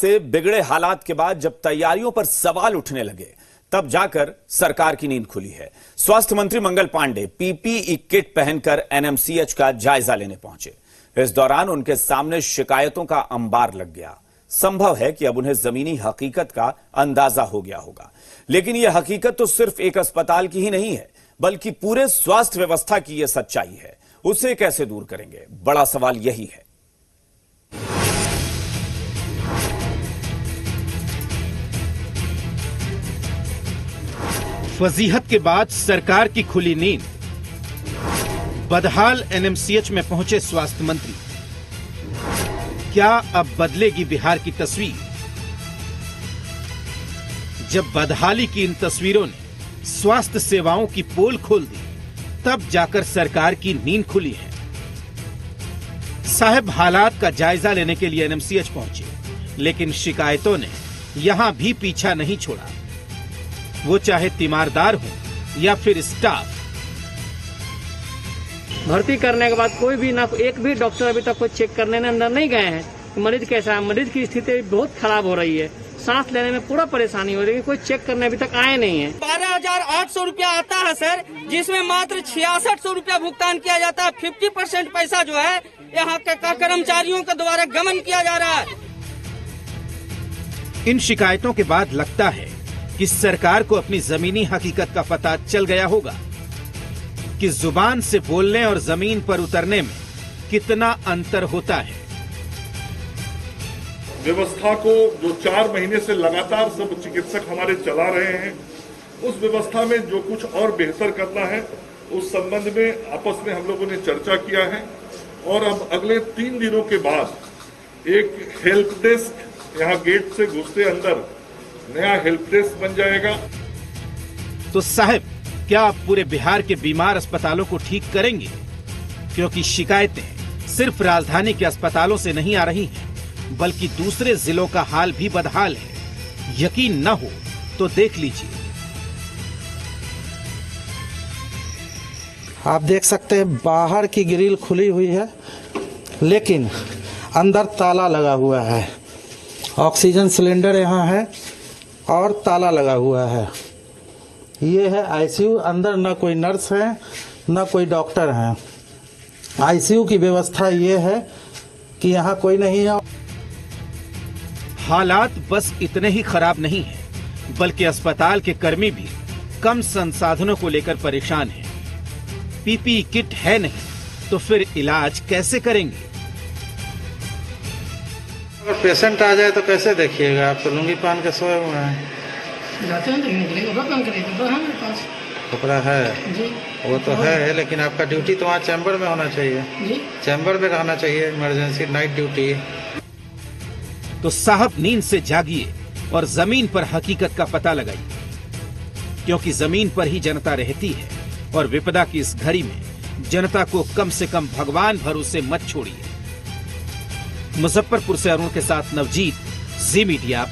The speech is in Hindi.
से बिगड़े हालात के बाद जब तैयारियों पर सवाल उठने लगे, तब जाकर सरकार की नींद खुली है। स्वास्थ्य मंत्री मंगल पांडे पीपीई किट पहनकर एनएमसीएच का जायजा लेने पहुंचे। इस दौरान उनके सामने शिकायतों का अंबार लग गया। संभव है कि अब उन्हें जमीनी हकीकत का अंदाजा हो गया होगा, लेकिन यह हकीकत तो सिर्फ एक अस्पताल की ही नहीं है, बल्कि पूरे स्वास्थ्य व्यवस्था की यह सच्चाई है। उसे कैसे दूर करेंगे? बड़ा सवाल यही है। वजीहत के बाद सरकार की खुली नींद। बदहाल एनएमसीएच में पहुंचे स्वास्थ्य मंत्री। क्या अब बदलेगी बिहार की तस्वीर? जब बदहाली की इन तस्वीरों ने स्वास्थ्य सेवाओं की पोल खोल दी, तब जाकर सरकार की नींद खुली है। साहब हालात का जायजा लेने के लिए एनएमसीएच पहुंचे, लेकिन शिकायतों ने यहां भी पीछा नहीं छोड़ा, वो चाहे तीमारदार हो या फिर स्टाफ। भर्ती करने के बाद कोई भी ना एक भी डॉक्टर अभी तक कोई चेक करने ने अंदर नहीं गए हैं। मरीज कैसा है, मरीज की स्थिति बहुत खराब हो रही है, सांस लेने में पूरा परेशानी हो रही है, कोई चेक करने अभी तक आए नहीं है। 12,800 रुपया आता है सर, जिसमें मात्र 6600 रुपया भुगतान किया जाता है। 50% पैसा जो है यहाँ के कर्मचारियों के द्वारा गमन किया जा रहा है। इन शिकायतों के बाद लगता है कि सरकार को अपनी जमीनी हकीकत का पता चल गया होगा कि जुबान से बोलने और जमीन पर उतरने में कितना अंतर होता है। व्यवस्था को जो 4 महीने से लगातार सब चिकित्सक हमारे चला रहे हैं, उस व्यवस्था में जो कुछ और बेहतर करना है, उस संबंध में आपस में हम लोगों ने चर्चा किया है। और अब अगले 3 दिनों के बाद एक हेल्प डेस्क यहाँ गेट से घुसते अंदर नया हेल्प डेस्क बन जाएगा। तो साहब, क्या आप पूरे बिहार के बीमार अस्पतालों को ठीक करेंगे? क्योंकि शिकायतें सिर्फ राजधानी के अस्पतालों से नहीं आ रही हैं, बल्कि दूसरे जिलों का हाल भी बदहाल है। यकीन न हो तो देख लीजिए। आप देख सकते हैं बाहर की ग्रिल खुली हुई है, लेकिन अंदर ताला लगा हुआ है। ऑक्सीजन सिलेंडर यहाँ है और ताला लगा हुआ है। ये है आईसीयू। अंदर न कोई नर्स है न कोई डॉक्टर है। आईसीयू की व्यवस्था ये है कि यहाँ कोई नहीं है। हालात बस इतने ही खराब नहीं है, बल्कि अस्पताल के कर्मी भी कम संसाधनों को लेकर परेशान हैं। पीपीई किट है नहीं तो फिर इलाज कैसे करेंगे? अगर पेशेंट आ जाए तो कैसे देखिएगा? आप तो लुंगी पहन के सोए हुए हैं। कपड़ा है जी, वो तो है, लेकिन आपका ड्यूटी तो वहाँ चैम्बर में होना चाहिए जी। चैम्बर में रहना चाहिए, इमरजेंसी नाइट ड्यूटी। तो साहब नींद से जागिए और जमीन पर हकीकत का पता लगाइए, क्योंकि जमीन पर ही जनता रहती है और विपदा की इस घड़ी में जनता को कम से कम भगवान भरोसे मत छोड़िए। मुजफ्फरपुर से अरुण के साथ नवजीत, जी मीडिया,